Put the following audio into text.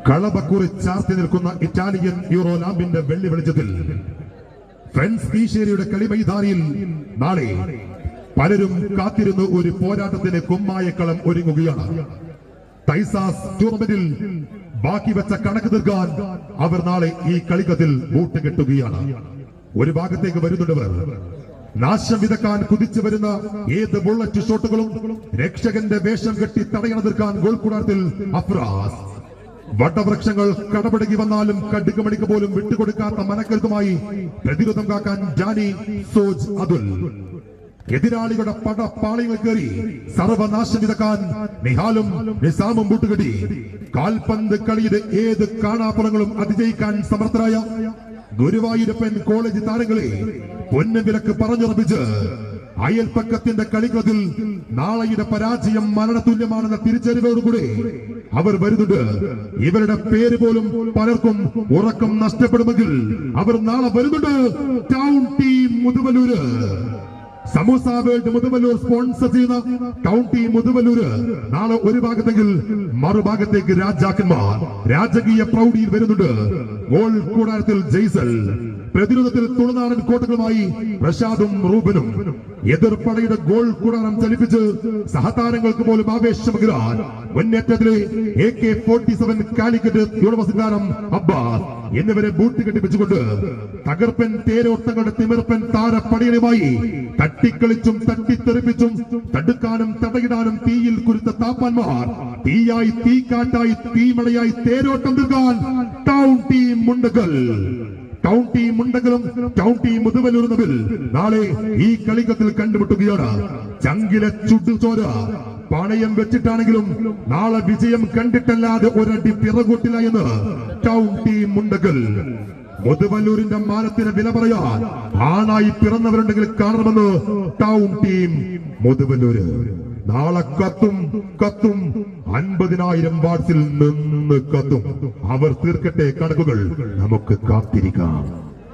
കളബക്കുറി ചാർത്തി നിൽക്കുന്ന Italian euro ലാമ്പിന്റെ വെള്ളി വെളിച്ചത്തിൽ ഫ്രണ്ട്സ് കീശേരിയുടെ കളി മൈതാനിയിൽ നാളെ പലരും കാത്തിരുന്ന് ഒരു പോരാട്ടത്തിന് കുമ്മായക്കളം ഒരുങ്ങുകയാണ്. തൈസാസ് ടൂർണമെന്റിൽ ബാക്കി വെച്ച കണക്ക് തീർക്കാൻ അവർ നാളെ ഈ കളിക്കത്തിൽ ബൂട്ട് കെട്ടുകയാണ്. ഒരു ഭാഗത്തേക്ക് വരുന്നുണ്ടവർ നാശം വിതക്കാൻ കുതിച്ചു വരുന്ന ഏത് ബുള്ളറ്റ് ഷോട്ടുകളും രക്ഷകന്റെ വേഷം കെട്ടി തടയണ തീർക്കാൻ ഗോൾ കൂടാരത്തിൽ അഫ്രാസ്. വടവൃക്ഷങ്ങൾ കടപടകി വന്നാലും കടുകുമണിക്ക് പോലും വിട്ടുകൊടുക്കാത്ത മനക്കരുത്തുമായി പ്രതിരോധം കാക്കാൻ ജാനി സോജ് അതുൽ. എതിരാളികളുടെ പടപ്പാളികൾ കയറി സർവനാശം വിതക്കാൻ നിഹാലും നിസാമും ബൂട്ടുകെട്ടി കാൽപന്ത് കളിയുടെ ഏത് കാണാപ്പുറങ്ങളും അതിജയിക്കാൻ സമർത്ഥരായ ഗുരുവായൂരപ്പൻ കോളേജ് താരങ്ങളെ പൊന്നും വിലക്ക് പറഞ്ഞുറപ്പിച്ച് അയൽപ്പക്കത്തിന്റെ കളികളത്തിൽ നാളെയുടെ പരാജയം മരണതുല്യമാണെന്ന തിരിച്ചറിവോടുകൂടി അവർ വരുന്നുണ്ട്. ഇവരുടെ പേര് പോലും പലർക്കും ഉറക്കം നഷ്ടപ്പെടുമെങ്കിൽ അവർ നാളെ വരുന്നുണ്ട്. Town team Muthuvallur, samosa world Muthuvallur sponsor ചെയ്യുന്ന ടൗൺ ടീം മുതുവല്ലൂര് നാളെ ഒരു ഭാഗത്തെങ്കിൽ മറുഭാഗത്തേക്ക് രാജാക്കന്മാർ രാജകീയ പ്രൗഢിയിൽ വരുന്നുണ്ട്. ഗോൾ കൂടാരത്തിൽ ജയ്സൽ, പ്രതിരോധത്തിൽ തുളുനാടൻ കോട്ടകളുമായി പ്രസാദും റൂബനും. എതിർപ്പടയുടെ ഗോൾ കൂടാരം ചലിപ്പിച്ച് സഹതാരങ്ങൾക്ക് പോലും ആവേശമകരാൻ മുന്നേറ്റത്തിലെ AK-47 കാലിക്കറ്റ് യൂണിവേഴ്സിറ്റി താരം അബ്ബാസ് എന്നിവരെ ബൂട്ട് കെട്ടിപ്പിച്ചുകൊണ്ട് തകർപ്പൻ തേരോട്ടങ്ങളുടെ തിമിർപ്പൻ താരപ്പടികളുമായി തട്ടിക്കളിച്ചും തട്ടിത്തെറിപ്പിച്ചും തടുക്കാനും തടയിടാനും തീയിൽ കുരുത്ത താപ്പാന്മാർ തീയായി തീക്കാറ്റായി തീമഴയായി തേരോട്ടം തീർക്കാൻ town team Mundakal. Town team മുണ്ടകലും ടൗൺ ടീം മുതുവല്ലൂർ തമ്മിൽ നാളെ ഈ കളിക്കത്തിൽ കണ്ടുമുട്ടുകയാണ്. ചങ്കിലെ ചുടുചോര പണയം വെച്ചിട്ടാണെങ്കിലും നാളെ വിജയം കണ്ടിട്ടല്ലാതെ ഒരടി പിറകോട്ടില്ല എന്ന് ടൗൺ ടീം മുണ്ടകൽ. മുതുവല്ലൂരിന്റെ മാനത്തിന് വില പറയാൻ ആണായി പിറന്നവരുണ്ടെങ്കിൽ കാണണമെന്ന് ടൗൺ ടീം മുതുവല്ലൂര്. നാളെ കത്തും 50,000 വാട്സിൽ നിന്ന് കത്തും. അവർ തീർക്കട്ടെ കണക്കുകൾ, നമുക്ക് കാത്തിരിക്കാം.